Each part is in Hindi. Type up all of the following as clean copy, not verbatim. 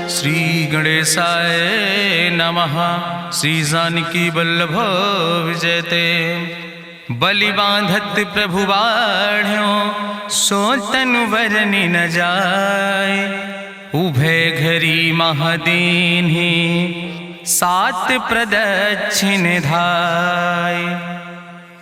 श्री गणेशाय नमः। श्री जानकी वल्लभ विजयते। बलि बांधत प्रभु बाढ़ो, सो तनु बरनि न जाय। उभय घरी महादीन्हि, सात प्रदक्षिण धाय।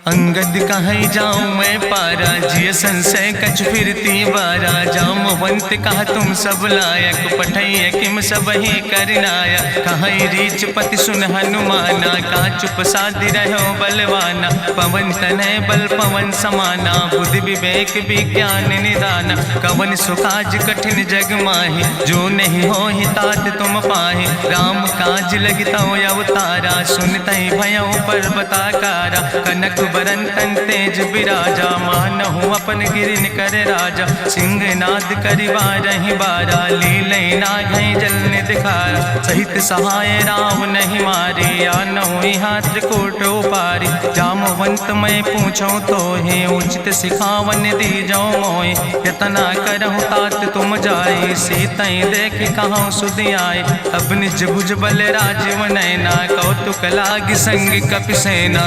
अंगद कहीं जाऊं मैं पारा, जिय संशय कछ फिरती बारा। जामवंत कहा तुम सब लायक, पठैय किम सब ही करनाया। कहीं रीच पति सुन हनुमाना, का चुप साधि रहो बलवाना। पवन तनय बल पवन समाना, बुद्धि विवेक विज्ञान निदाना। कवन सुकाज कठिन जग माहि, जो नहीं हो ही तात तुम पाहि। राम काज लगता अवतारा, सुनतहि भयउ पर्वताकारा। कनक बरन तन तेज बिराजा, मानहु अपन गिरिन कर राजा। सिंह नाद करि बारहि बारा, लीलय नागहि जल निधिखारा। सहित सहाय राम नहीं मारे, आनहु यहाँ त्रिकूट उपारी। जामवंत मैं पूछूं तो हे, उचित सिखावन दीजौ मोय। यतना करहु तात तुम जाय, सीतई देख कहूँ सुधि आए। अब निज भुज बल राजीव नैना, कौतुक लाग संग कपिसेना।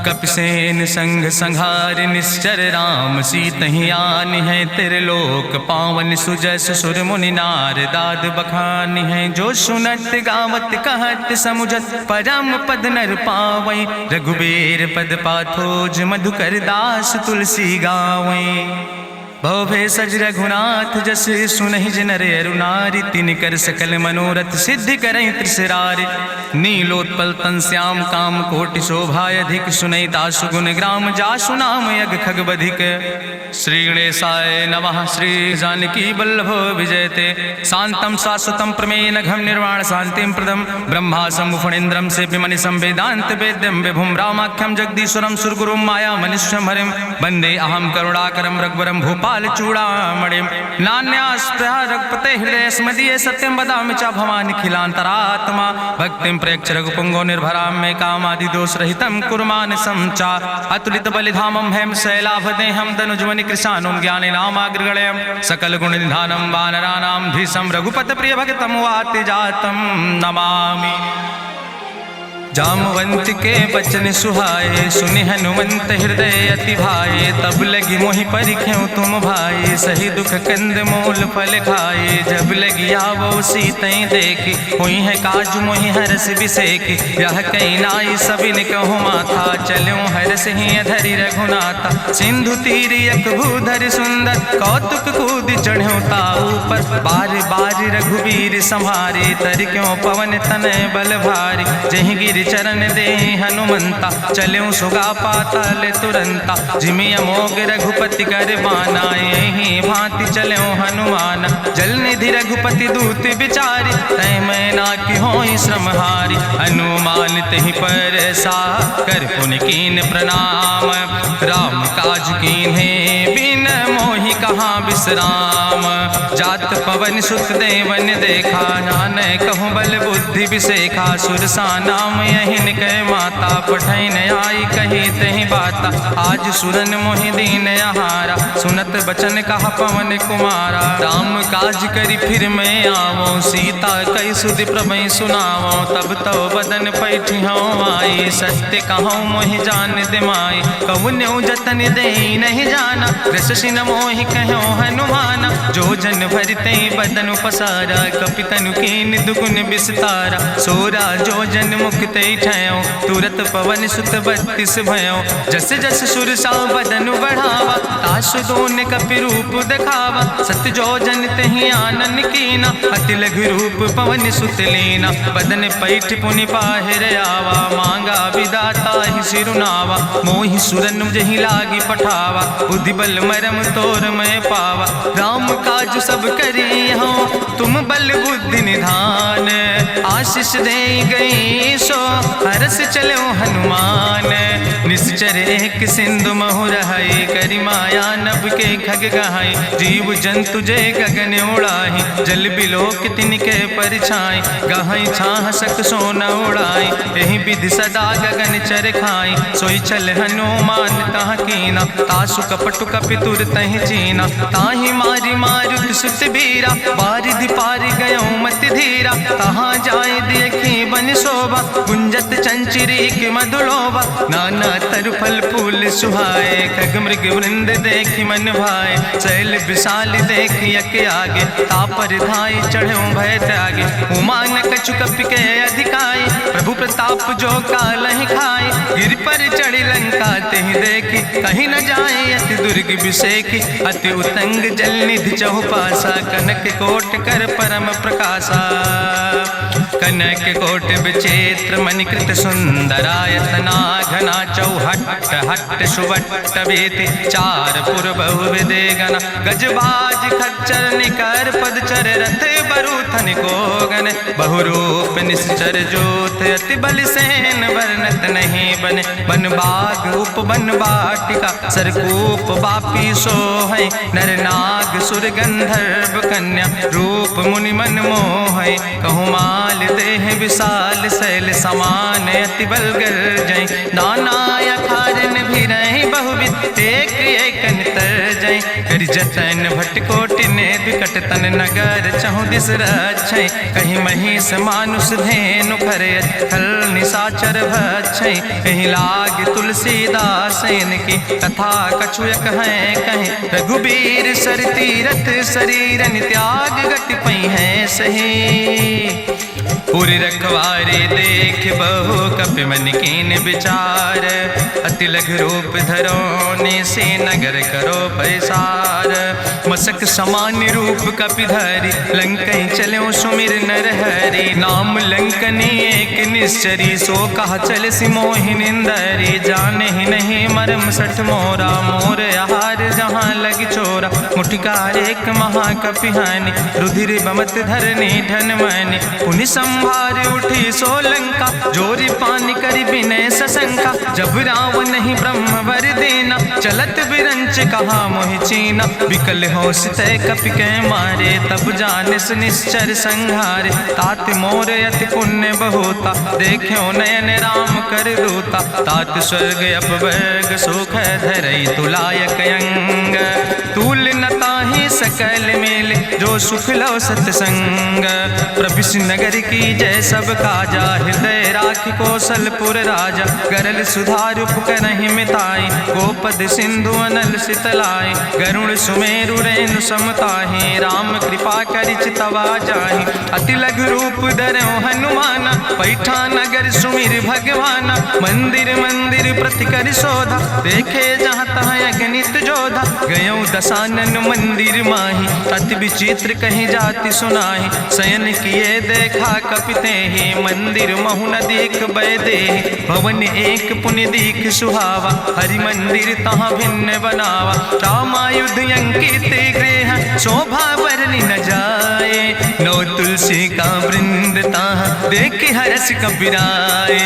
कपिसेन संग संहार निश्चर, राम सीतहि आनि है त्रिलोक पावन। सुजस सुर मुनि नार, दाद बखानि है। जो सुनत गावत कहत समुझत, परम पद नर पावै। रघुबीर पद पाथोज, मधुकर दास तुलसी गावै। भवे सज रघुनाथ जस, सुनहि जिनर अरुनारि। तिनकर सकल मनोरथ सिद्धि करहि त्रिसरारि। नीलोत्पल तन श्याम काम कोटि शोभाय अधिक। सुनहि तासु गुण ग्राम, जासु नाम यज्ञ खग बधिक। श्री गणेशाय नमः। श्री जानकी वल्लभ विजयते। शांतं शाश्वतं प्रमेयन घम निर्वाण शांतिं प्रदम। ब्रह्मा शंभु फणीन्द्रं सेव्यमनिशं वेदांत वेद्यं विभुं। रामाख्यं जगदीश्वरं सुरगुरुं माया मनिष्यं हरिं। वंदे अहं करुणाकरं रघुवरं भूपाल चूड़ामणिं। नान्यास्पृहा रघुपते हृदय स्मदीये, सत्यं वदामि च भवानिखिलान्तरात्मा। भक्तिं प्रयच्छ रघुपुंगो निर्भरां मे, कामादिदोष रहितं कुर्मानसं च। अतुलित बलिधामं हेम शैलाभदेहं, धनुजवनि कृशानुं ज्ञानिनामाग्रगण्यं। सकल गुण निधानं वानराणां धीशं, रघुपत प्रिय भक्तं वाति जातं नमामि। जामवंत के बचन सुहाए, सुनि हनुमंत हृदय अति भाए। तब लगी मोहि परिख्यों तुम भाई, सही दुख कंद मूल फल खाए। जब लगी आवो सीतई देखी, हुई है काज मोहि हरस बिसेकी। यह कहीं नाई सबिन कहूँ माथा, चलो हरस ही धरि रघुनाथा। सिंधु तीर यक भूधर सुंदर, कौतुक कूद चढ़्यो ताऊ पर। बार बार रघुबीर संहारे, तर क्यों पवन तनय बल भारी। जहि गिर चरण दे हनुमंता, चल्यों सुगा पाताल तुरंता। जिमि अमोघ रघुपति कर बाना, यही भांति चल्यों हनुमान। जल निधि रघुपति दूत बिचारी, तय मैं ना कि होई श्रम हारी। हनुमान तहि पर सा, कर पुनि कीन प्रणाम। राम काज कीन्हे बिन मोहि कहाँ विश्राम। जात पवन सुत देवन देखा, नानय कहूँ बल बुद्धि विसेखा। सुरसा नाम यहिन कै माता, पठैन आई कही तहि बाता। आज सुरन मोहि दीन आहारा, सुनत बचन कहा पवन कुमारा। राम काज करि फिर मैं आवो, सीता कई सुधि प्रभै सुनावो। तब तो बदन पैठी हूँ आई, सत्य कहूँ मोहि जान दिमाई। कहुन्यु जतन दे नहीं जाना, कृषि न मोहि कहो हनुमाना। जो जन भरते बदन पसारा, कपितनु कीन दुगुन विस्तारा। सोरा जो जन मुक्त ठयो, तुरत पवन सुत 32 भयो। जस जस सुरसा बदन बढ़ावा, तासु दोन कपि रूप दिखावा। सत जो जन तहि आनन कीना, अति लघु रूप पवन सुत लीना। बदन पैठ पुनि पाहिर आवा, मांगा विदाता ही सिरुनावा। मोहि सुरन जहि लागी पठावा, बुद्धि बल मरम तोर मैं पावा। राम काज सब करी हूँ, तुम बल बुद्धि निधान। आशीष दे गई सो, हरस चलो हनुमान। निश्चर एक सिंधु महु रहाई, करि माया नभ के खग गहाई। जीव जंतु जय गगन उड़ाई, जल बिलोक तिनके परछाई। गहाई छाह सक सोन उड़ाई, यही विधि सदा गगन चर खाई। सोई चल हनुमान तह कीना, तासु कपटु कपितुर तहि चीना। ताहि मारी मारुत सुत बीरा, बारिधि पारि गयो धीरा, तहाँ जाए देखी बन शोभा, गुंजत चंचरी की मधुलोभा, नाना तरु फल फूल सुहाए, खग मृग वृंद देखी मन भाए, शैल विशाल देखी यके आगे, तापर धाई चढ़ो भय त्यागे, उमान कछु कपि के अधिकाई, प्रभु प्रताप जो कालहि खाए, गिर पर चढ़ी लंका तेहि देखी, कहीं न जाए अति दुर्ग विषेखी, अति उतंग जल निधि चहुपासा, कनक कोट कर परम प्रकाशा, कनक कोट विचित्र मणिकृत सुंदरायतना, घना चौहट्ट हट्ट सुवट्ट वेति, चार पुर बहुविधे गण, गजबाज खच्चर निकर पदचर, रथ बरूथन को गण, बहुरूप निश्चर जोत, अति बल सेन वर्णत नहीं बने, बन बाग उपवन वाटिका, सरकूप बापी सोहै, नर नाग सुर गंधर्व कन्या, रूप मुनि मन मोहै, कहूँ माल देह विशाल शैल समान, अति बल गर्जै, नाना अखारन भी रही बहुविध, एक एक अंतर जय, करि जतन भट्ट कोटि ने विकट तन नगर, चहु दिस रक्षै, कहीं महिष मानुष धेनु खरे, खल निशाचर भक्षै, कहीं लाग तुलसीदास की, कथा कछु एक है कहीं, रघुबीर सर तीरथ शरीरन त्याग गति पई है सही, पूरी रखवारे देख बहु कपि मन कीन विचार, अति लघु रूप धरोने से नगर करो पैसार, मसक समान रूप कपि धरि, लंकई चलो सुमिर नर हरि, नाम लंकनी एक निश्चरी, सो कहा चल सिमोहि निंदरी, जाने ही नहीं मरम सठ मोरा, मोर आहार जहाँ लग चोरा, मुठिकार एक महाकपि हानि, रुधिर बमत धरनी धन मनि, पुनि संभार उठी सोलंका, जोरी पानी करी विनय सशंका, जब रावण नहीं ब्रह्म वर देना, चलत विरंच कहा मोहि चीना, विकल हो सितय कपि के मारे, तब जानिस निश्चर संहारे, तात मोर अति पुण्य बहुता, देखो नयन राम कर दूता, तात स्वर्ग अपवर्ग सुख धरई तुलायक अंग, तूल न ताहि सकल मेल, जो सुख लो सत्संग, प्रभिस नगर की जय सब काजा, हृदय राखि कौशलपुर राजा, गरल सुधार उपकरहि मिताई, गोपद सिंधु अनल सितलाई, गरुण सुमेरु रेणु समताहि, राम कृपा करि चितवा जाहि, अति लघु रूप धरौ हनुमाना, पैठा नगर सुमिर भगवाना, मंदिर मंदिर प्रति कर शोधा, देखे जहाँ तहाँ अगणित जोधा, गयौ दशानन मंदिर माही, अति विचित्र कहीं जाति सुनाही, शयन किए देखा कपिते ही, मंदिर महु न दीख बैदे, भवन एक पुण्य दीख सुहावा, हरि मंदिर तहाँ भिन्न बनावा, रामायुध अंकित गृह, शोभा वर्णि न जाए, नौ तुलसी का वृंद तहाँ देख हर्ष कबीराए,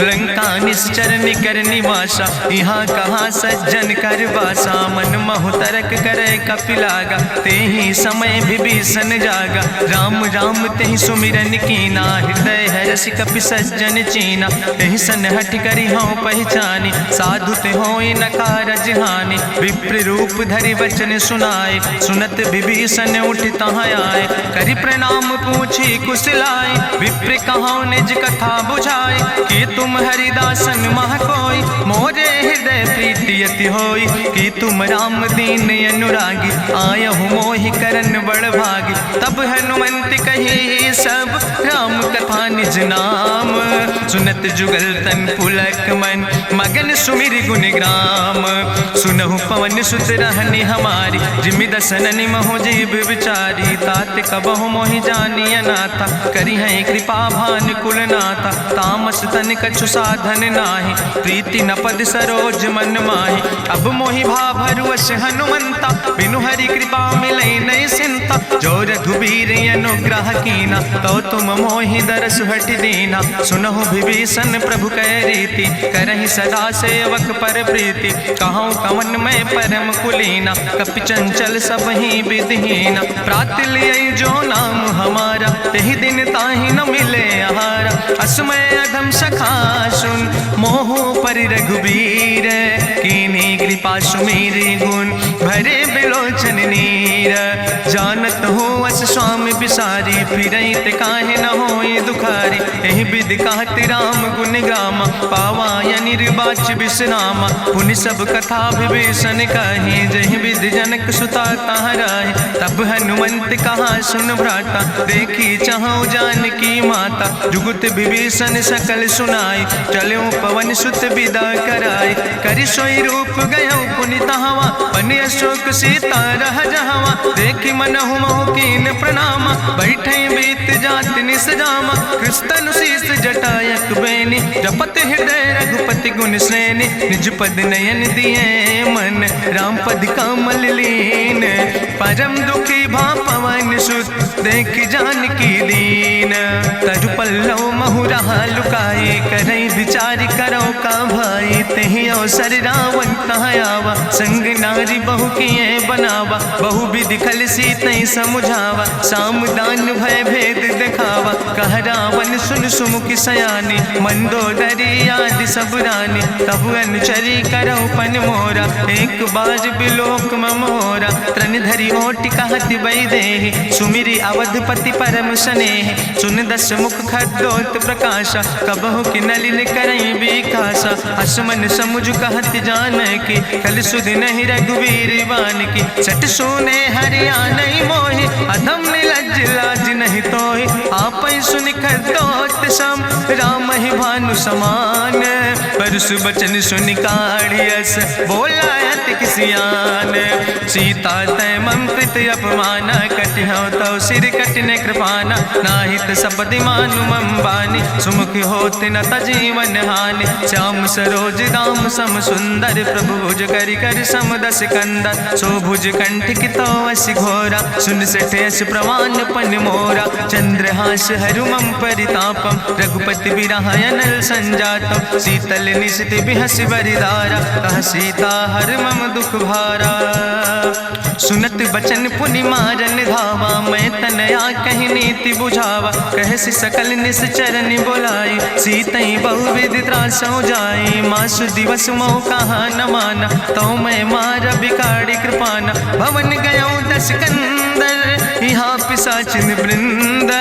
लंका निश्चर निकर निवासा, यहाँ कहाँ सज्जन कर वासा, मन महु तरक करे कपिलागा, तेहि समय विभीषण जागा, राम राम तेहि सुमिरन कीना, हृदय हर्षि कपि सज्जन चीना, तेहि सन हठ करि हऊँ पहचानी, साधु ते होई न कारज हानि, विप्र रूप धरि वचन सुनाए, सुनत विभीषण उठि तहाँ आए, करि प्रणाम पूछी कुशलाए, विप्र कहौं निज कथा बुझाए, कि तुम हरिदासन मह कोई, मोरे हृदय प्रीति अति होई, कि तुम राम दीन अनुरागी, आयहु मोहि करन बड़ भागी, तब हनुमंत कही सब राम कथा निज नाम, सुनत जुगल तन पुलक मन, मगन सुमिर गुण ग्राम, सुनहु पवन सुत रहनी हमारी, जिमि दसननि महु जीव विचारी, तात कबहु मोहि जानिय नाथा, करि हैं कृपा भान कुल नाथा, तामस तन कछु साधन नाही, प्रीति न पद सरोज मन माही, अब मोहि भाभरुवश हनुमंता, बिनु हरि कृपा मिलै नहीं सिंता, जो रघुबीर अनुग्रह कीना, तो तुम मोहि दरस हट दीना, सुनहु विभीषण प्रभु कै रीति, करहि सदा सेवक पर प्रीति, कहूँ कवन में परम कुलीना, कपि चंचल सब ही विधिहीना, प्रात लियै जो नाम हमारा, तेहि दिन ताहि न मिले आहारा, असमय अधम सखा सुन, मोहु पर रघुबीर, कीन्ही कृपा सुमेरि गुण भरे बिलोचन नीर। जानत हो अस स्वामी बिसारी, फिरहि ते काहे न होई दुखारी। एहि विधि कहत राम गुण गामा, पावाय निर्वाच विश्रामा। पुनि सब कथा विभीषण कही, जहि विधि जनक सुता तहराहि। तब हनुमंत कहा सुन भ्राता, देखी चाहु जानकी माता। जुगुत विभीषण सकल सुनाई, चलो पवन सुत विदा कराई। करि सोई रूप गयो पुनि तहवा, बन अशोक सीता रह जहवा। देखि मनहु मोह कीन प्रणामा, बैठे बीत जात निस जामा। कृष्ण शीस जटायक बेनी, जपत हृदय रघुपति गुण श्रेणी। निज पद नयन दिए मन, राम पद कमल लीन। परम दुखी भा पवन सुत, देख जानकी दीन। तरु पल्लव महुरहा लुकाई, करई विचार करो का भाई। तेहि अवसर रावण तहाँ आवा, संग नारी बहु किए बनावा। बहु विधि खल सीतहि समुझावा, साम दान भय भेद दिखावा। कह रावण सुन सुमुखी सयानी, मंदोदरी आदि सब रानी। तब अनुचरी करो पन मोरा, एक बाज बिलोक मोरा। तृण धरि ओटि कहत वैदेही, सुमिरि अवधपति परम स्नेह। सुन दस मुख खद्योत प्रकाशा, कबहु कि नलिन करई बिकासा। असमन समुझ कहत जानकी, कल सुध नहीं रघुवीर बान की। सट सुने हरिया नहीं मोहि, अधम निलज्ज लाज नहीं तोहि। आपै सुनि खद्योत सम, राम ही भानु समान। परसु बचन सुनि काढ़ियस, बोला अति किसियान। सीता तै मम कृत अपमाना, कटिहौ तव सिर कटिने कृपाना। नाहित सपदि मानु मम बानी, सुमुख होत न तजीवन हानि। श्याम सरोज दाम सम सुंदर, प्रभु भुज करि कर सम दस कंदर। सो भुज कंठ की तो अस घोरा, सुन सठेस प्रमाण पन मोरा। चंद्रहास हरु मम परितापम, रघुपति बिरहाय नल संजातम। शीतल निशित बिहस बरिदारा, कह सीता हर मम दुख भारा। सुनत बचन पुनि मारन धावा, मैं तनया कहि नीति बुझावा। कहसि सकल निश्चरनि बोलाई, सीतहि बहुविधि त्रासौ जाई। मासु दिवस मोह कहा न माना, तो मैं मार बिकाड़ी कृपाना। भवन गयौ दस कंदर, यहाँ पिशाचिन वृंद।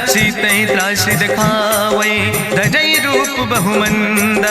सीतहि त्रास दिखावै, धजै रूप बहुमंद।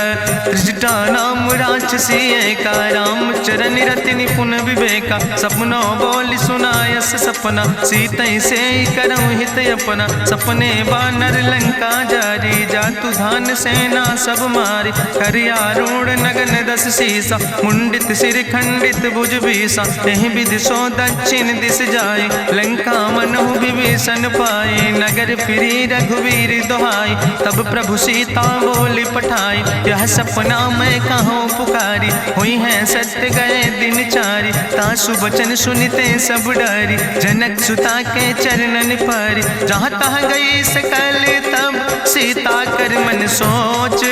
त्रिजटा नाम राक्षसी एका, राम चरण रति निपुण विवेका। सपनो बोल सुनायस सपना, सीतहि से करऊँ हित अपना। सपने बानर लंका जारी, जातु धान सेना सब मारी। करियारूढ़ नगन दस सीसा, मुंडित सिर खंडित भुज बीसा। एहि विधि सो दक्षिण दिस जाई, लंका मनहु विभीषण पाई। नगर फिरी रघुवीर दोहाई, तब प्रभु सीता बोली पठाई। यह सपना मैं कहूँ पुकारी, हुई है सत्य गए दिन चारी। तासु बचन सुनते सब डरी, जनक सुता के चरणन परी। जहाँ तहाँ गई सकल तब, सीता कर मन सोच।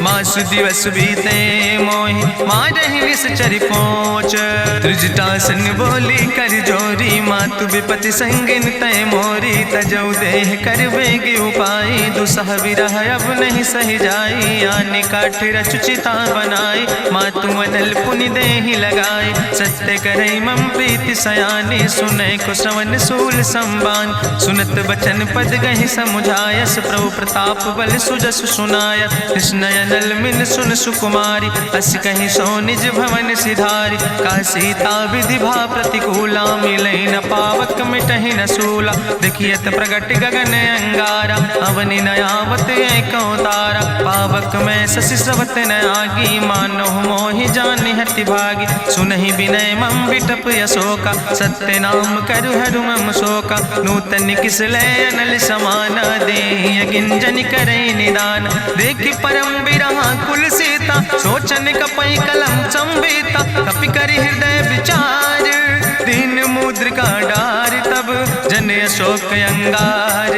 मासु दिवस बीते मोहि, मारहि निश्चर पहुँच। त्रिजटासन बोली कर जोरी, मातु विपति संगिन तय मोरी। तजौ देह कर वेग उपाय, दुसह विरह अब नहीं सही जाई। आने काठ रचुचिता बनाई, मातु मनल पुनि देहि लगाई। सत्य करई मम प्रीति सयानी, सुनै को श्रवण सूल संबान। सुनत बचन पद गहि समुझायस, प्रभु प्रताप बल सुजस सुनाय। कृष्णय नल मिल सुन सुकुमारी, अस कहीं सो निज भवन सिधारी। का सीता विधि भा प्रतिकूला, मिलै न पावक मिटहि न सूला। देखियत प्रगट गगन अंगारा, अवनि न आवत एको तारा। पावक में शशि स्रवत न आगी, मानो मोहि जानि हति भागी। सुनहि विनय मम विटप यशोका, सत्य नाम करु हरु मम शोका। नूतन किस लय अनल समाना, देहि गिंजन करई निदान। देखि परम बिरहा कुल सीता, सोचन कपई कलम संवेता। कपि करि हृदय विचार, दीन मुद्रिका डार। तब जन अशोक अंगार,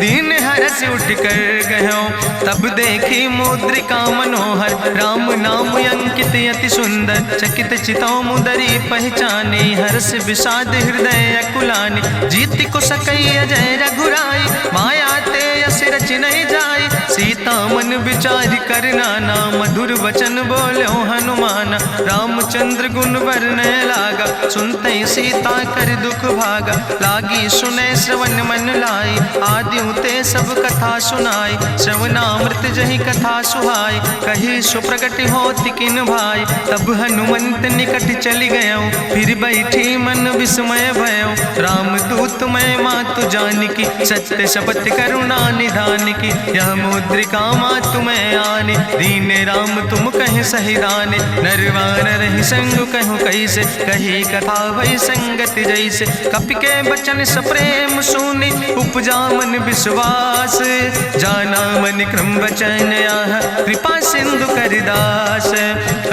दीन हरस उठ कर गयो। तब देखी मुद्रिका मनोहर, राम नाम अंकित अति सुंदर। चकित चितौ मुदरी पहचानी, हर्ष विषाद हृदय अकुलानी। जीत को सकई अजय रघुराई, माया ते यस रच नहीं जाई। सीता मन विचार करना ना, मधुर वचन बोलो हनुमान। रामचंद्र गुण वर्णय लागा, सुनते सीता कर दुख भागा। लागी सुने श्रवण मन लाई, आदि ते सब कथा सुनाई। श्रवणामृत जहि कथा सुहाई, कही सुप्रगट होति किन भाई। तब हनुमंत निकट चली गयो, फिर बैठी मन विस्मय भयो। रामदूत मैं मातु जानकी, सत्य शपथ करुणा निधान की। यह मुद्रिका मातु मैं आने, दीन राम तुम कहे सही दाने। नरवान रही संग कहूँ कैसे, कही कथा भई संगत जैसे। कपि के बचन सप्रेम सुनी, उपजा मन विश्वास। जाना मन क्रम वचन आह, कृपा सिंधु करदास।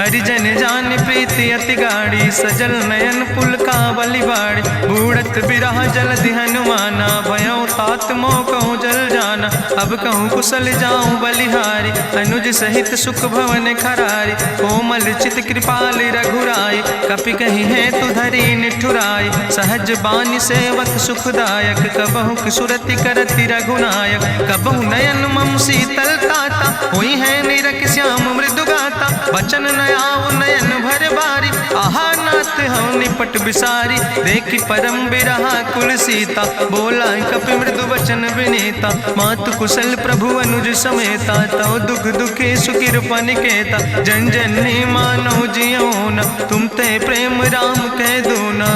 हरिजन जान प्रीति अति गाढ़ी, सजल नयन पुलकावली बाड़ी। बूढ़त बिरह जलधि हनुमाना, भयो तात मोह कहूँ जल जाना। अब कहूँ कुशल जाऊँ बलिहारी, अनुज सहित सुख भवन खरारी। कोमल चित कृपाल रघुराई, कपि कही है तु धरी निठुराई। सहज बानी सेवक सुखदायक, कबहु किशुरति करति रघुनायक। कबहु नयन मम शीतल ताता, हुई है निरख श्याम मृदु गाता। बचन नयाव नयन भर बारी, आहा नाथ हम निपट बिसारी। देखी परम बिरहा कुल सीता, बोला कपि मृदु वचन विनीता। मातु कुशल प्रभु अनुज समेता, तव दुख दुखी सुकृपा निकेता। जन जननी मानो जियो न, तुम ते प्रेम राम कह दो ना।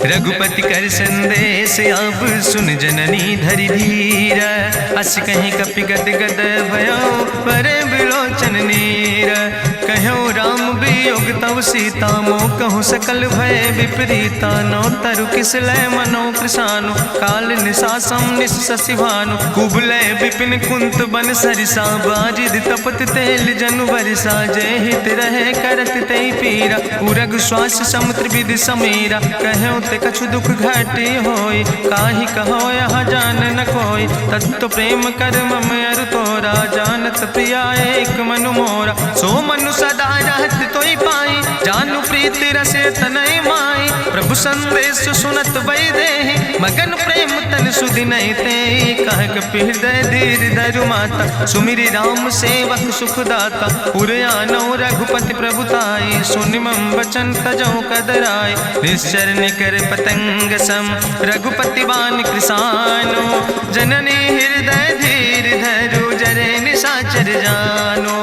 रघुपति कर संदेश अब सुन जननी धरि धीर। अस कहीं कपि गद गद भयो, परे बिलोचन नीर। कहो राम वियोग तव सीता, मोह कहूँ सकल भय विपरीता। नौ तरु किस लय मनो कृशानु, काल निशासम निशि भानु। कुबलय विपिन कुंत बन सरिसा, बाजिद तपत तेल जनु बरिसा। जय हित रहे करत ते पीरा, उरग श्वास समुद्र विधि समीरा। कहो ते कछु दुख घटी होई, काहि कहो यहाँ जान न कोई। तत्व प्रेम कर मम अरु तोरा, जानत प्रिया एक मनु मोरा। सो मनु सदा रहत तोई पाई, जानु प्रीति रसे तनय माई। प्रभु संदेश सुनत वै देहि, मगन प्रेम तन सुधि नहीं ते। कह कपि हृदय धीर धरु माता, सुमिरि राम सेवक सुखदाता। उरयानो रघुपति प्रभुताई, सुनि मम वचन तजौ कदराय। निश्चर निकर पतंग सम, रघुपति बान कृसानो। जननी हृदय धीर धरु, जरे निशाचर जानो।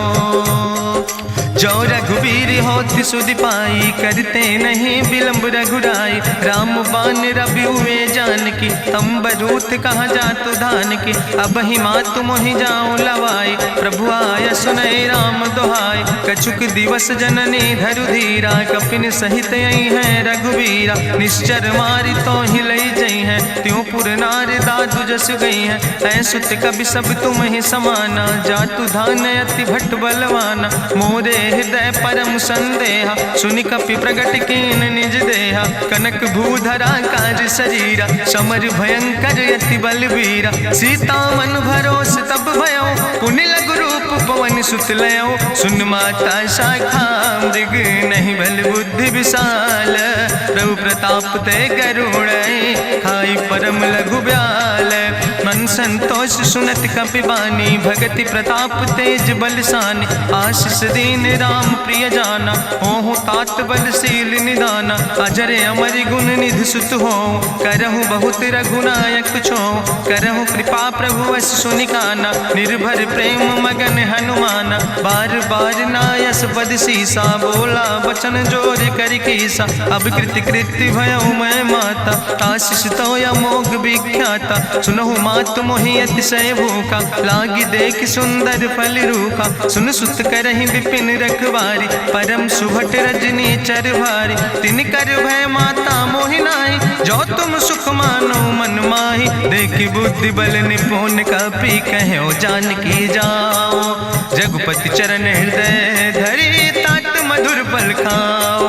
जो रघुवीर होति सुधि पाई, करते नहीं विलंब रघुराई। राम बान रवि हुए जानकी, तंबरूत कहाँ जातु धान की। अब ही मातु मोहि जाऊँ लवाई, प्रभु आय सुनय राम दुहाई। कछुक दिवस जननी धरु धीरा, कपिन सहित आई है रघुवीरा। निश्चर मारी तो ही लई जई है, त्यों पुर नार दादु जस गई है। ऐसुत कवि सब तुम ही समाना, जातु धान अति भट्ट बलवाना। मोरे हृदय परम संदेहा, सुनि कपि प्रगट कीन निज देहा। कनक भूधरा काज शरीरा, समर भयंकर यति बलवीरा। सीता मन भरोस तब भयो, पुनि लघु रूप पवन सुत लयो। सुन माता शाखा मृग, नहीं बल बुद्धि विशाल। प्रभु प्रताप ते गरुड़, खाई परम लघु ब्याल। मन संतोष सुनत कपि बानी, भगति प्रताप तेज बलसानी। आशीष दीन राम प्रिय जाना, ओहु तात बलशील निदाना। अजर अमर गुण निधि सुत हो, करहु बहुत रघुनायक छो। करहु कृपा प्रभु वश सुनिकाना, निर्भर प्रेम मगन हनुमाना। बार बार नायस पद सीसा, बोला वचन जोर कर कीसा। अब कृति कृति भयो मैं माता, आशीष तो अमोघ विख्याता। सुनहु मातु मोहि अतिशय भूखा, लागी देख सुंदर फल रूखा। सुन सुत करहि विपिन रखवारी, परम सुभट रजनी चर भारी। तिन कर भय माता मोहि नाहि, जो तुम सुख मानो मन माहि। देखि बुद्धि बल निपुण कपि, कहो जानकी जाओ। जगुपति चरण हृदय धरि, तात मधुर फल खाओ।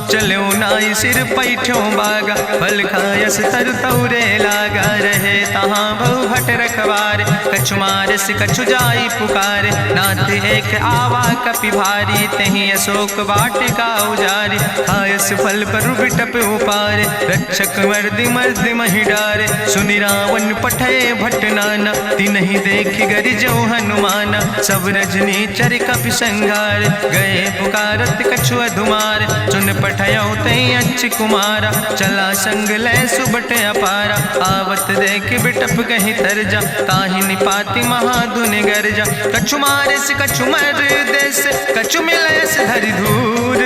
चलो नाई सिर पैठों बागा, फल खायस तरु तौरे लागा। रहे तहाँ बहु भट रखवारे। कछु मारस कछु जाई पुकारे, नाथ एक आवा कपि भारी। तहीं अशोक वाटिका उजारी, खायस फल पर बिटप उपारे। रक्षक मर्दि मर्दि महि डारे, सुनि रावण पठय भट्ट नाना। तिन्हि देखि गरिजो हनुमाना, सब रजनी चर कपि संघार। गए पुकारत कछु अधुमार, सुन पठयो तई अच्छ कुमारा। चला संग लय सुबट अपारा, आवत देख बिटप कहीं तरजा। ताहि निपाति महाधुनि गर्जा, कछु मारस कछु मर देस। कछु मिलयस धरि धूर,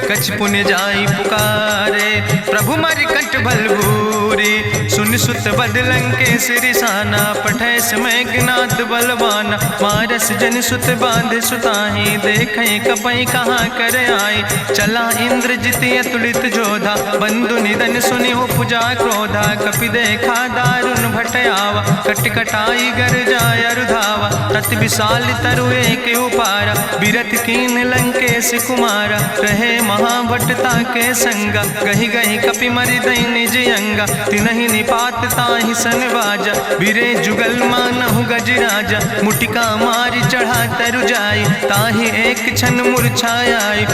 कछ पुण्य जाई पुकारे। प्रभु मर कंठ बलभूरी, सुन सुत बदलं के सिरिसाना। पठय समय ज्ञात बलवाना, मारस जन सुत बांध सुताही। देखें कपई कहाँ कर आई, चला इंद्रजित अतुलित जोधा। बंधु निधन सुनि उपजा क्रोधा, कपि देखा दारुण भटयावा। कट कटाई गर जाय रुधावा, तत विशाल तरु एक उपारा। बिरथ कीन लंकेश कुमारा, रहे महाभटता के संगा। गही गही कपि मरि दई निज अंगा, तिन्हि निपात ताहि सन बाजा। बिरे जुगल मानहु गजराजा, मुटिका मारि चढ़ा तरु जाई। ताहि एक क्षण मूर्छाई,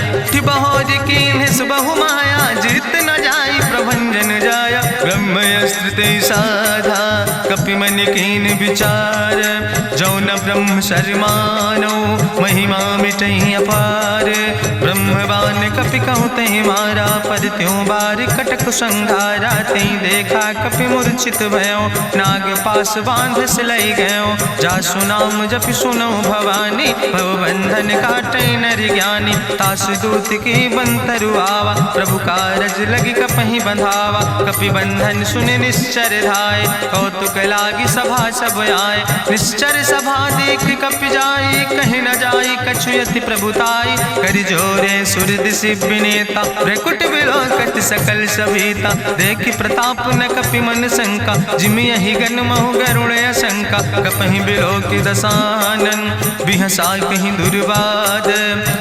बहोर कीन बहु माया। जीत न जाई प्रभंजन जाया, ब्रह्मस्त्र ते साधा। कपि मन कीन विचार, जो न ब्रह्म शर्मानो। महिमा मिटई अपार, ब्रह्मवान कपि कहु तहि मारा। पर त्यों बार कटक संघारा, तई देखा कपि मूर्छित भयो। नाग पास बांध सिलई गयो, जासु नाम जपि सुनो भवानी। भवबंधन काटै नर ज्ञानी, तास दूत की बंतरु आवा। प्रभु कारज लगी कपहि बंधावा, कपि बंधन सुनि निश्चर धाय। कौतुक लागी सभा सब आए, निश्चर सभा देख कपि जाई। कहीं न जाई कछु यति प्रभुताई, करि जोरे सुर दिसि विनेता। भ्रकुट विलोकत सकल सभीता, देखि प्रताप न कपि मन शंका। जिमि यहि गन महु गरुण शंका, कपहि बिलोकि दसानन। बिहसा कहीं दुर्वाद,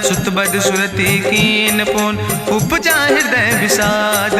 सुत बद सुरति कीन पुन। उपजा हृदय विषाद,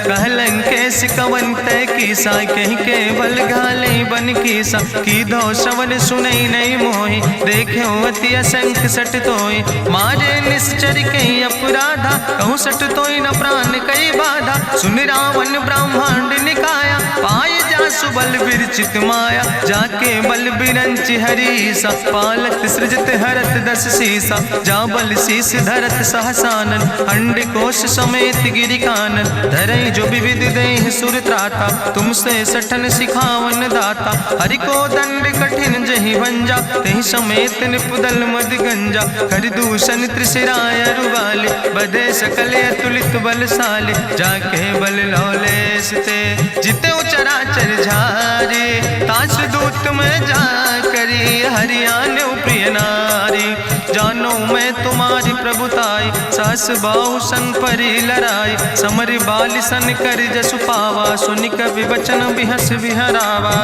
कहलन केस कवन तय कीसा। कहीं केवल घाले बन कीसा, कीधो श्रवण सुनई नहीं मोहि। देख्यो अति असंख्य सट तोय, मारे निश्चर कई अपराधा। कहूँ सट तोय न प्राण कई बाधा, सुन रावण ब्रह्मांड निकाया। पाय जासु बल विरचित माया, जाके बल बिरंच हरीसा। पालत सृजत हरत दस सीसा, जा बल शीस धरत सहसानन। अंड कोश समेत गिरि कानन, धरई जो विविध देह सुर त्राता। तुमसे सठन सिखावन दाता, हरि को दंड कठिन जहि भंजा। तहि समेत निपुदल मद गंजा, कर दूषण त्रिशिराय रुवाले। बधे सकल अतुलित बलशाले, जाके बल लौलेस ते। जिते चराचर झारे, तास दूत में जा करी। हरियाण प्रिय नारी, जानो मैं तुम्हारी प्रभुताई। सास बाहु सन परी लड़ाई, समर बाल सन कर जसु पावा। सुनि कवि बचन बिहस बिहरावा,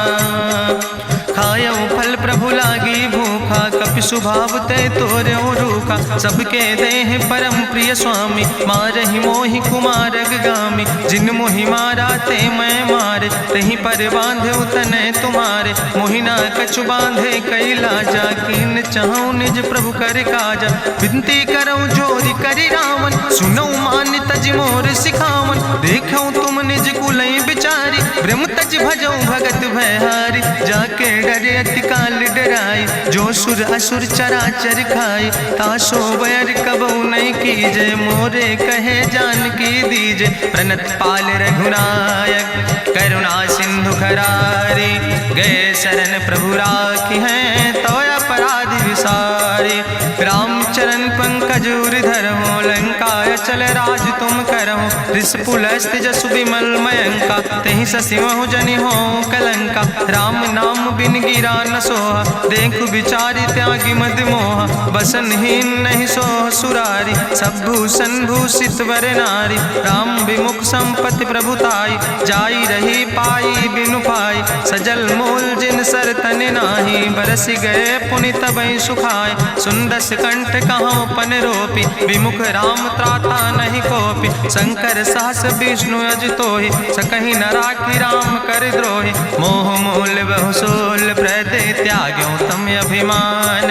खायो फल प्रभु लागी भूखा। कपि स्वभाव ते तोर्यो रूखा, सबके देह परम प्रिय स्वामी। मारहि मोहि कुमारग गामी, जिन मोहि मारा ते मैं मारे। तहीं पर बांधे तनय तुम्हारे, मोहिना कछु बांधे कई लाजा। कीन चाहूं निज प्रभु कर काजा, विनती करऊं जोरी करि रावण। सुनऊ मान तज मोर सिखावन, देखऊं तुम निज कुलई बिचारी। ब्रह्म तज भजऊं भगत भयहारी, जाके डरे अति काल डराई। जो सुर असुर चराचर खाई, तासो बैर कबऊ नहीं कीजे। मोरे कहे जान की दीजे, प्रणत पाल रघुनायक करुणा सिंधु खरारी। गए शरण प्रभु राखी हैं, तो अपराध विसारे। रामचरण पंकज उर्धर हो, लंकाय चल राज तुम करहो। रिसपुलस्त जसु विमल मयंका, तहि ससिमहु जनि हो कलंका। राम नाम बिन गिरा न सोहा, देखु विचारि त्यागी मद मोहा। बसनहीन नहीं सोह सुरारी, सब भूषण भूषित वर नारी। राम विमुख संपत्ति प्रभुताई, जाई रही पाई बिनु पाई। सजल मूल जिन सर तन नाही, बरस गए पुनि तबई सुखाय। सुंदस कंठ कहाँ पन रोपी, विमुख राम त्राता नहीं कोपी। शंकर सहस विष्णु अज तोहि, सकहि न राखी राम कर द्रोहि। मोह मूल बहु सोल अभिमान।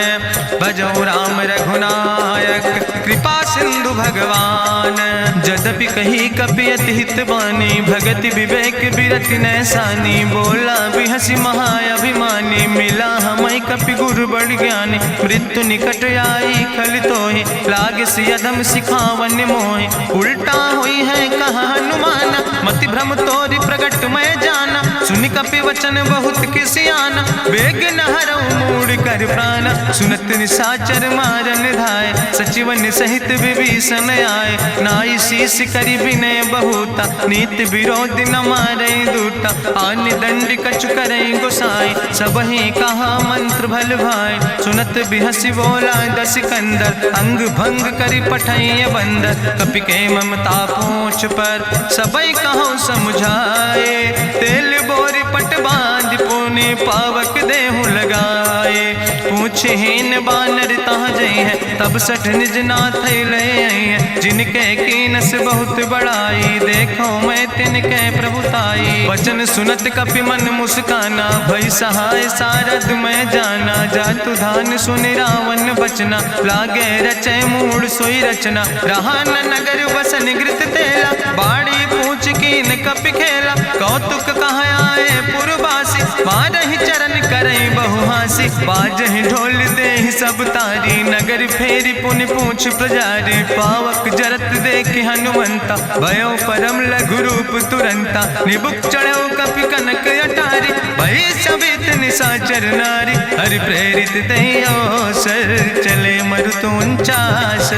भजो राम रघुनायक कृपा सिंधु भगवान। जदपि कही कपि अति हित बानी, भगति विवेक बिरति नैसानी। बोला बिहसी महाअभिमानी, मिला हमें कपि गुरु बड़ ज्ञानी। मृत्यु निकट आई खल तोहि, लागे सियधम सिखावन मोहि। उल्टा हुई है कहा हनुमान, मति भ्रम तोरि प्रगट मैं जाना। सुनि कपि वचन बहुत किसियाना, बेग न हरऊ मूढ़ कर प्राण। सुनत निशाचर मारन धाय, सचिवन सहित विभीषण आए। नाई शीस करि विनय बहुता, नीति विरोध न मारे दूता। आन दंड कछु करे गोसाई, सबहि कहा मंत्र भल भाई। सुनत बिहसी बोला दस कंदर, अंग भंग करि पठैय बंदर। कपि के ममता पूछ पर, सबई कहो समझाए। तेल बोरी पट बांध पुनि, पावक देहु लगाए। पूछहीन बानर तहाँ जई है, तब सठ निज नाथ ले आई है। जिनके कीनस बहुत बड़ाई, देखो मैं तिनके प्रभुताई। वचन सुनत कपि मन मुस्काना, भई सहाय सारद मैं जाना। जातु धान सुनि रावण बचना, लागे रचे मूढ़ सोई रचना। रहा न नगर बसन घृत तेला, बाड़ी पूछ कीन कपि खेला। कौतुक कहाँ आए पुरवासी, मारहि चरण करई बहुहासी। बाजहि ढोल देहि सब तारी, नगर फेरी पुनि पूछ प्रजारी। पावक जरत देखि हनुमंता, भयो परम लघु रूप तुरंता। निबुक चढ़ो कपि कनक अटारी, भई सबित निशाचर नारी। हरि प्रेरित दहि अवसर, चले मरुत 49।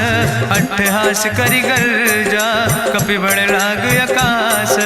अट्ठहास करि गर्जा, कपि बड़ लाग आकाश।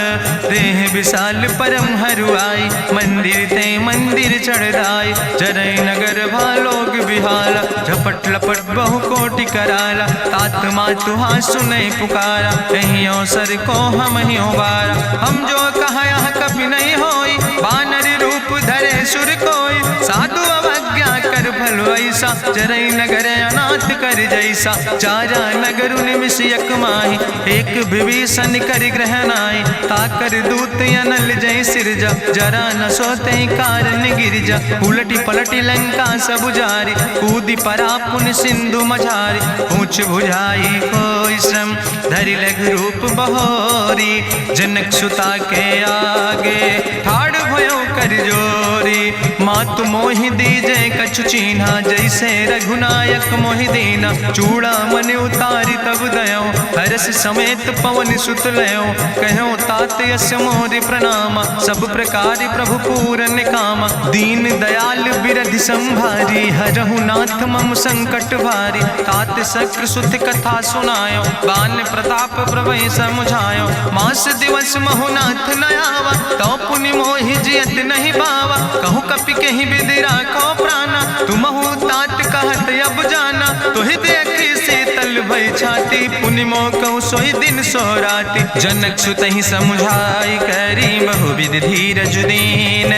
देह विशाल परम हरुआई, मंदिर ते मंदिर चढ़ाई। जरई नगर भालोग बिहाला, झपट लपट बहु कोटि कराला। तात मातु हाँ सुनै पुकारा, कहीं अवसर को हम ही उबारा। हम जो कहा यहाँ कभी नहीं होई, बानर रूप धरे सुर कोई। साधु अवज्ञा कर भल ऐसा, जरई नगर अनाथ कर जैसा। चारा नगर निमिष यक माही, एक विभीषण कर ग्रह नाई। ताकर दूत अनल जय सिरजा, जरा न सोते कारण गिरजा। उलटी पलटी लंका सब जारी, कूदी परा पुन सिंधु मझारी। पूछ बुझाई कोई श्रम, धरि लघु रूप बहोरी। जनक सुता के आगे, ठाड़ भयो कर जोरी। मातु मोहि दीजे कछु चीन्हा, जैसे रघुनायक मोहि दीना। चूड़ा मन उतारी तब दयो, हरस समेत पवन सुत लयो। कहो तात यस मोरि प्रणामा, सब प्रकार प्रभु पूरन कामा। दीन दयाल बिरधि संभारी, हरहु नाथ मम संकट भारी। तात शक्र सुत कथा सुनायो, बान प्रताप प्रभय समुझायो। मास दिवस महु नाथ न आवा, तो पुनि मोहि जियत नहीं बावा। कहु कपि कहीं विधि राखो प्राणा, तुमहु तात कहत अब जाना। तुहि देखी शीतल भई छाती, पुनि मोह कहु सोई दिन सोराती। जनक सुतहि समुझाई, करी बहु विधि धीरज दीन।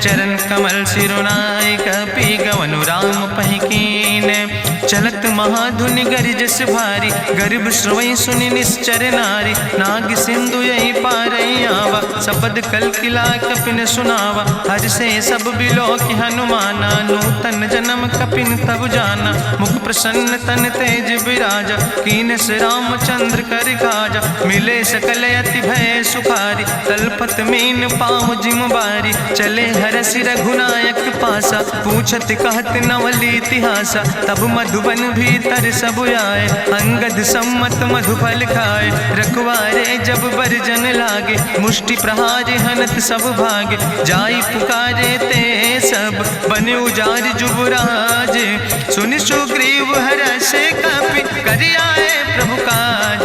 चरण कमल सिरुनाई, कपि गवनु राम पहि कीन। चलत महाधुनि गरिजस भारी, गर्भ श्रवई सुनि निश्चर नारी। नाग सिंधु यही पारई आवा, सपद कल किला कपिन सुनावा। हर से सब बिलो कि हनुमाना, नूतन जन्म कपिन तब जाना। मुख प्रसन्न तन तेज विराजा, कीनस रामचंद्र कर काजा। मिले सकल अति भय सुखारी, तलपत मीन पाँव जिम बारी। चले हरसि रघुनायक पासा, पूछत कहत नवल इतिहासा। तब मधुबन भीतर सब आए, अंगद सम्मत मधुफल खाए। रखवारे जब बरजन लागे, मुष्टि प्रहार हनत सब भागे। जाई पुकारे ते सब, बने उजार जुबराज। सुनि सुग्रीव हरषे कपि, करि आए प्रभु काज।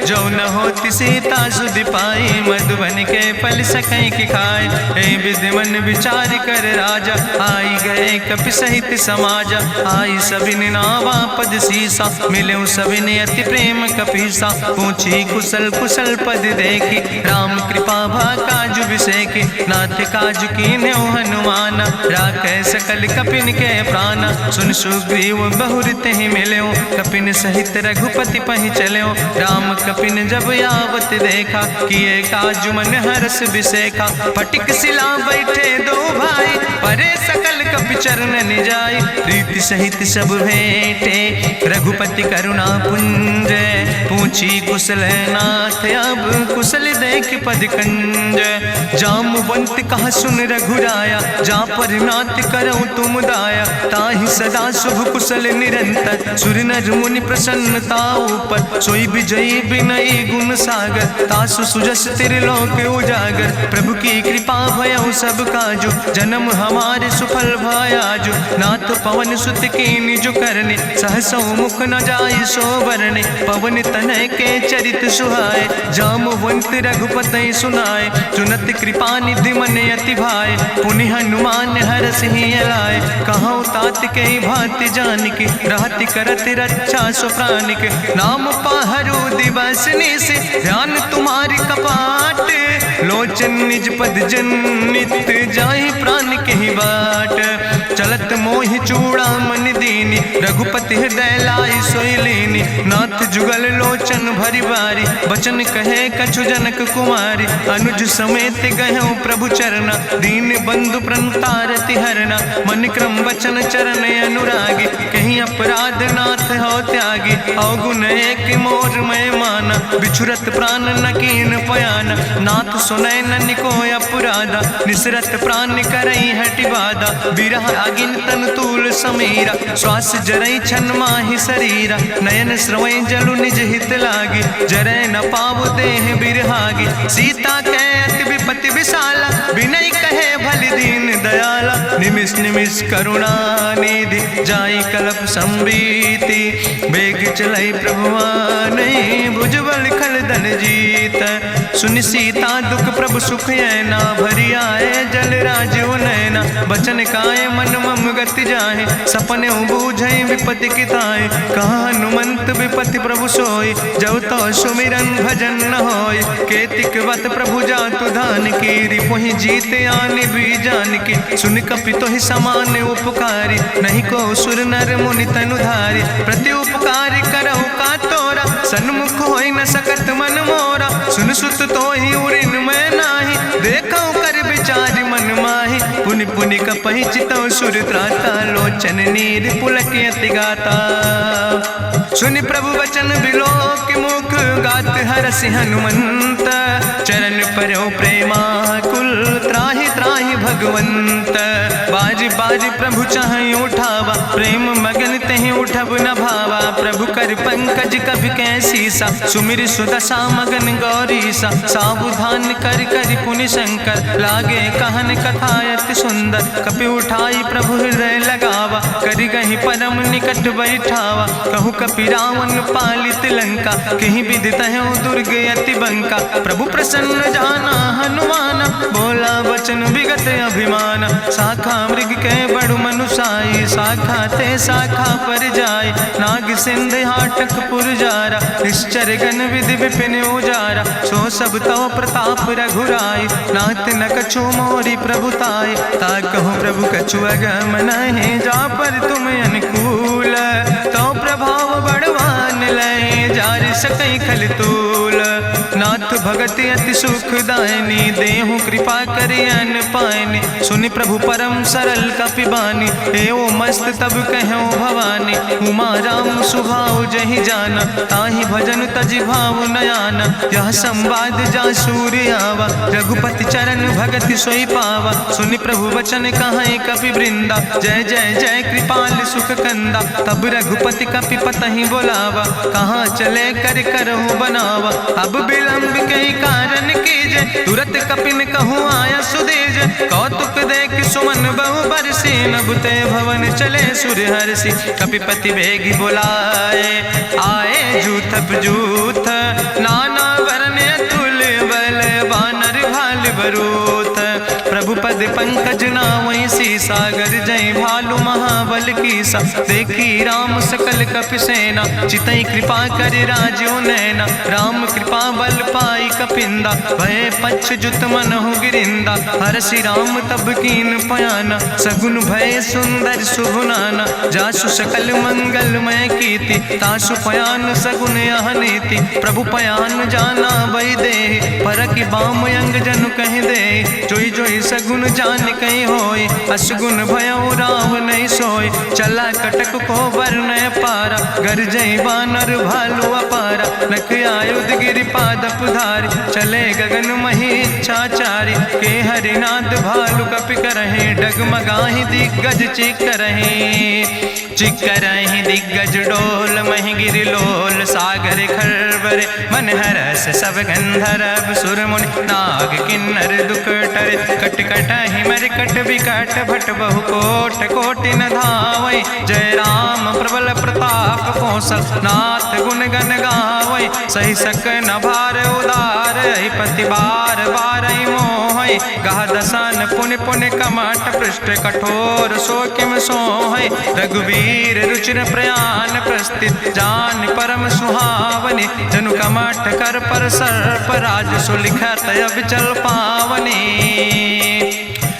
जो न होति सीता सुधि पाई, मधुबन के फल सकै कि खाए। हे विधि मन विचार कर राजा, आई गए कपि सहित समाजा। आई सबिन नावा पद सीसा, मिले सबिन अति प्रेम कपीसा। पूछी कुशल कुशल पद देखी, राम कृपा भा काजु बिसेकी। नाथ काजु कीन्हे हनुमाना, राखै सकल कपिन के प्राणा। सुन सुग्रीव बहुर तेहि मिल्यो, कपिन सहित रघुपति पहि चल्यो। राम कपिन जब आवत देखा, किए काजु मन हरस बिसेखा। फटिक सिला बैठे दो भाई, परे सकल कपि कपि चरणन जाय, प्रीति सहित सब भेंटे रघुपति करुणा पुंज। पूछी कुशल नाथ अब कुशल देख पद कंज। जामवंत कहा सुन रघुराया, जा पर नाथ करो तुम दाया। ताहि सदा शुभ कुशल निरंतर, सुर नर मुनि प्रसन्नता ऊपर। सोई विजयी विनयी गुण सागर, तासु सुजस त्रिलोक उजागर। प्रभु की कृपा भयउ सब काजु, जन्म हमारे सुफल भयाजु। नाथ पवन सुत की निज करने, सहसो मुख न जाय सो बरने। पवन तनय के चरित सुहाय, जामवंत रघुपति सुनाय। चुनत कृपा निधि मन अति भाय, पुनि हनुमान हरष ही लाय। कहौं तात के भांति जानिके, रहति करत रक्षा सो प्राणिक। नाम पाहरो दिवस निस, ध्यान तुम्हारी कपाट। लोचन निज पद जनित, जाहि प्राण के ही बाट। चलत मोहि चूड़ामन दीनी, रघुपति हृदय लाई सोई लीनी। नाथ जुगल लोचन भरि बारी, बचन कहे कछु जनक कुमारी। अनुज समेत गहु प्रभु चरना, दीन बंधु प्रणतारति हरना। मन क्रम बचन चरण अनुरागी, कहीं अपराध नाथ हो त्यागी। अवगुण एक मोर मैं माना, बिछुरत प्राण न कीन पयाना। नाथ सुनय नन को अपराधा, निसरत प्राण करई हटि बाधा। बिरह अगिन तन तूल समीरा, श्वास जरई छन माहि शरीरा। नयन स्रवै जलु निज हित लागी, जरै न पाव देह बिरहागी। सीता के अति विपति विशाला, बिनय कहे भलि दीन दयाला। निमिष निमिष करुणा निधि, जाई कलप संबीति। बेग चलई प्रभुआनै, भुजबल खलदन जीत। सुनि सीता दुख प्रभु सुख ऐना, भरि आए जल राज नैना। बचन काय मन मम गति जाहे, सपने बूझई विपति किताए। कहा हनुमंत विपति प्रभु सोई, जब तो सुमिरन भजन न होय। केतिक वत प्रभु जातु धान की, रिपुहि जीत आनि भी जान की। सुन कपि तोहि समान उपकारी, नहीं को सुर नर मुनि तनुधारी। प्रति उपकार करहु का तोरा, सन्मुख होई न सकत मन मोरा। सुन सुत तोहि उरिन मैं नाही, देखौ कर विचार मन माही। पुनि पुनि कपहि चितौ सुर त्राता, लोचन नीर पुलक अति गाता। सुनि प्रभु वचन बिलोक मुख, गात हरसि हनुमंत। चरण परौ प्रेमाकुल, त्राहि त्राहि भगवंत। बाज बाज प्रभु चाहि उठावा, प्रेम मगन तहि उठब न भावा। प्रभु कर पंकज कभि कैसीसा, सुमिर सुदशा मगन गौरीसा। सावधान कर कर पुनि शंकर, लागे कहन कथा अति सुंदर। कपि उठाई प्रभु हृदय लगावा, करि गहि परम निकट बैठावा। कहु कपि रावण पालित लंका, कहीं विदित है दुर्ग अति बंका। प्रभु प्रसन्न जाना हनुमान, बोला वचन विगत अभिमान। शाखा मृग के बड़ु मनुसाई, शाखा ते शाखा पर जाय। नाग सिंध हाटक पुरजारा, निश्चर गण विधि विपिन उजारा। सो सब तव प्रताप रघुराई, नाथ न कछु मोरी प्रभुताई। ता कहु प्रभु कछु अगम नहीं, जा पर तुम अनुकूल। तो प्रभाव बड़वान लय, जार सकई खल तूल। नाथ भगति अति सुखदायनी, देहु कृपा करि अन पायनि। सुनि प्रभु परम सरल कपिबानी, एओ मस्त तब कहौ भवानी। उमा राम सुभाव जहि जाना, ताहि भजन तजि भाव नयाना। यह संवाद जा सूर्य आवा, रघुपति चरण भगति सोई पावा। सुनि प्रभु वचन कहाई कपि वृंदा, जय जय जय कृपाल सुख कंदा। तब रघुपति कपि पतहि बोलावा, कहाँ चले कर करहु बनावा। अब विलंब कई कारण कीजे, तुरत कपिन कहूँ आया सुदेज। कौतुक देख सुमन बहु बरसी, नभते भवन चले सुर हर्षि। कपिपति बेगी बुलाए, आए जूथप जूथ। नाना वर्ण अतुल बल, बानर भाल बरूथ। प्रभु पद पंकज नावै सी, सागर जय भालु महाबल बल कीसा। देखी राम सकल कपि सेना, चितई कृपा कर राजो नैना। राम कृपा बल पाई कपिंदा, भय पच्छ जुत मनहु गिरिंदा। हरषि राम तब कीन पयाना, सगुन भय सुंदर शुभ नाना। जासु सकल मंगलमय कीर्ति, तासु पयान सगुन यह नीति। प्रभु पयान जाना बही दे, परकि बाम अंग जनु कहि दे। जोई जोई सगुन जान कहीं होय, असगुन भयउ राव नहीं सोय। चला कटक को बरनय पारा, गरजई बानर भालू अपारा। नख आयुध गिरि पादप धारी, चले गगन मही इच्छाचारी। के हरिनाद भालू कपि करहि, डगमगाहि दिग्गज चिक करहि। चिक करहि दिग्गज डोल, महि गिरि लोल सागर खरबर। मन हरस सब गंधर्व सुर मुनि, नाग किन्नर दुख टरे। कट कटहि मरकट विकट, भट बहु कोट कोटि न धावै। जय राम प्रबल प्रताप कौशल, नाथ गुण गण गावै। सही सक न भार उदार, पति बार बार मोहै। गह दसन पुनि पुनि कमठ, पृष्ठ कठोर सो किम सोहै। रघुवीर रुचिर प्रयाण प्रस्थित, जान परम सुहावनी। जनु कमठ कर पर सर्प, राज सुलिखत अब चल पावनी।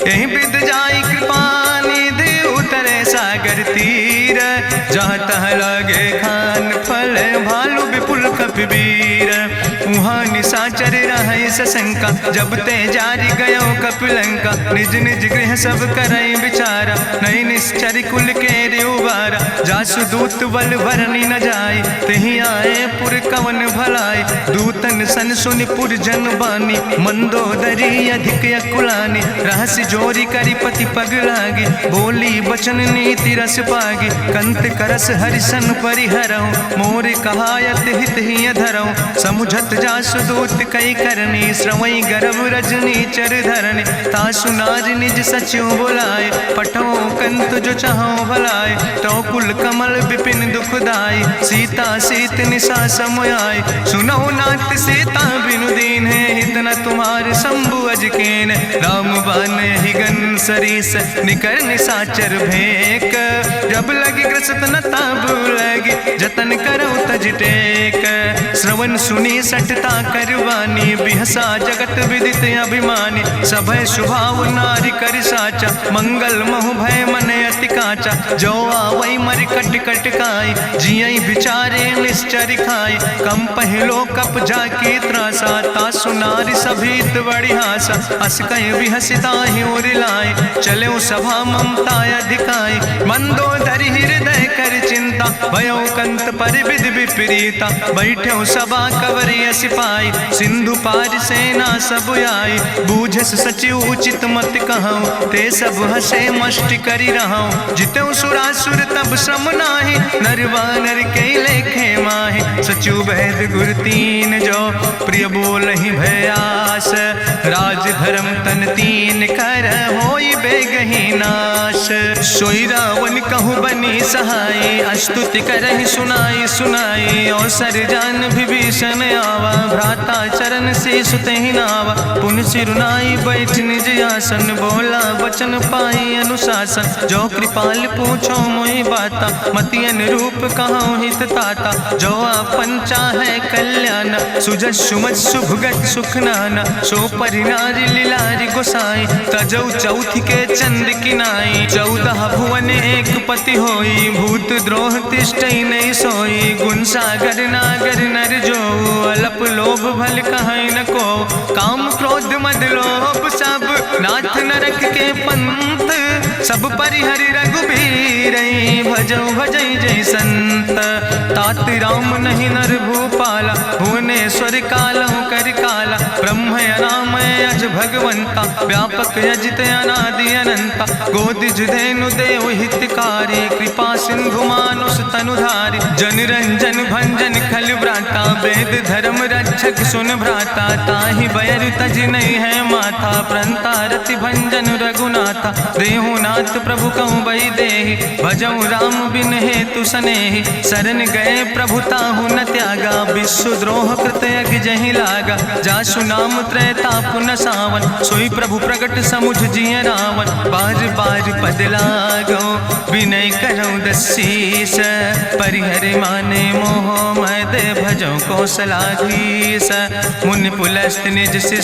यही विद जाई कृपा निधि, उतरे सागर तीर। जहाँ तह लगे खान फल, भालू विपुल कपिवीर। उहाँ निशाचर रहै सशंका, जब ते जारी गयो कपिलंका। निज निज गृह सब करई विचारा, नहीं निश्चर कुल के उबारा। जासु दूत बल भरनी न जाय, तेहि आए पुर कवन भलाई। दूतन सन सुनि पुर जन बानी, मंदोदरी अधिक अकुलानी। रहस्य जोरी करि पति पग लागी, बोली बचन नीति रस पागी। कंत करस हरिसन परिहरऊँ, मोर कहायत हित ही धरऊँ। समुझत जासु दूत कई करनी, श्रवई गर्भ रजनी चर धरनी। तासु नाज निज सचिव बुलाए, पठो कंत जो चाहो भलाए। तो कुल कमल विपिन दुखदाई, सीता सीत निशा समयाय। सुनो नाथ सीता बिनु दीन है, हित न तुम्हार शंभु अजकेन। राम बान ही गन सरीस, निकर निशाचर भेक। जब लगी ग्रसत न ताब लगी, जतन करो तज टेक। श्रवण सुनी सठता करवानी, बिहसा जगत विदित अभिमानी। सभय शुभाव नारी कर साचा, मंगल महु भय मन अति काचा। जो आवै मर कट कट खाई, जियई बिचारे निश्चर खाई। कम पहलो कप जाकी त्रासा, तासु नारी सभीत बड़ी हासा। अस कहीं बिहसिता ही उरिलाए, चले सभा ममता अधिकाई। मंदोदरी हृदय कर चिंता, भयो कंत पर विध विपरीता। बैठो सभा कवरिय सिपाही, सिंधु पार सेना सब आई। बूझस सचिव उचित मत कहूँ, ते सब हसे मष्ट करी रहूँ। जितऊ सुरासुर तब श्रम नाही, नर वानर के लेखे माहि। सचिव वैद गुर तीन जो, प्रिय बोलहि भयास। राज धर्म तन तीन कर, होई बेगहि नाश। सोई रावण कहु बनी सहाय, अस्तुति करहि सुनाई सुनाई। अवसर जान विभीषण आवा, भ्राता चरण से सुतहि नावा। पुन सिरुनाई बैठ निज आसन, बोला वचन पाई अनुशासन। जो कृपाल पूछो मोहि बाता, मति अनुरूप कहूँ हित ताता। जो आपन चाहे कल्याण, सुजस सुमत सुभगत सुख नाना। सो परिनारी लीलारी गोसाई, तजौ चौथी के चंद किनाई। 14 भुवन एक पति होई, भूत द्रोह तिष्ठई नहीं सोई। गुण सागर नागर नर जो, अलप लोभ भल कहै न को। काम क्रोध मद लोभ सब, नाथ नरक के पंथ। सब परिहरि रघुबीर, भजौ भजै जय संत। तात राम नहीं नर भूपाला, भुवनेश्वर कालहु कर काला। ब्रह्म राम अज भगवंता, व्यापक अजित अनादि अनंता। गोदिज धेनु देव हितकारी, कृपा सिंधु मानुष तनुधारी। जन रंजन भंजन खल व्राता, वेद धर्म रक्षक सुन भ्राता। ताहि बैर तज नहीं है माथा, प्रंता रति भंजन रघुनाथा। देहु नाथ प्रभु कहु बई देहि, भजऊ राम बिन हेतु सनेहि। शरण गए प्रभु ताहु न त्यागा, विश्व द्रोह कृत यज्ञ जहि लागा। जासु नाम त्रैताप न सावन, सोई प्रभु प्रगट समुझ जिय रावण। बार बार पद लागो, विनय करऊँ दसीस, परिहर माने मोह मद भजो कौशलाधीश। मुनि पुलस्त निज शिष्य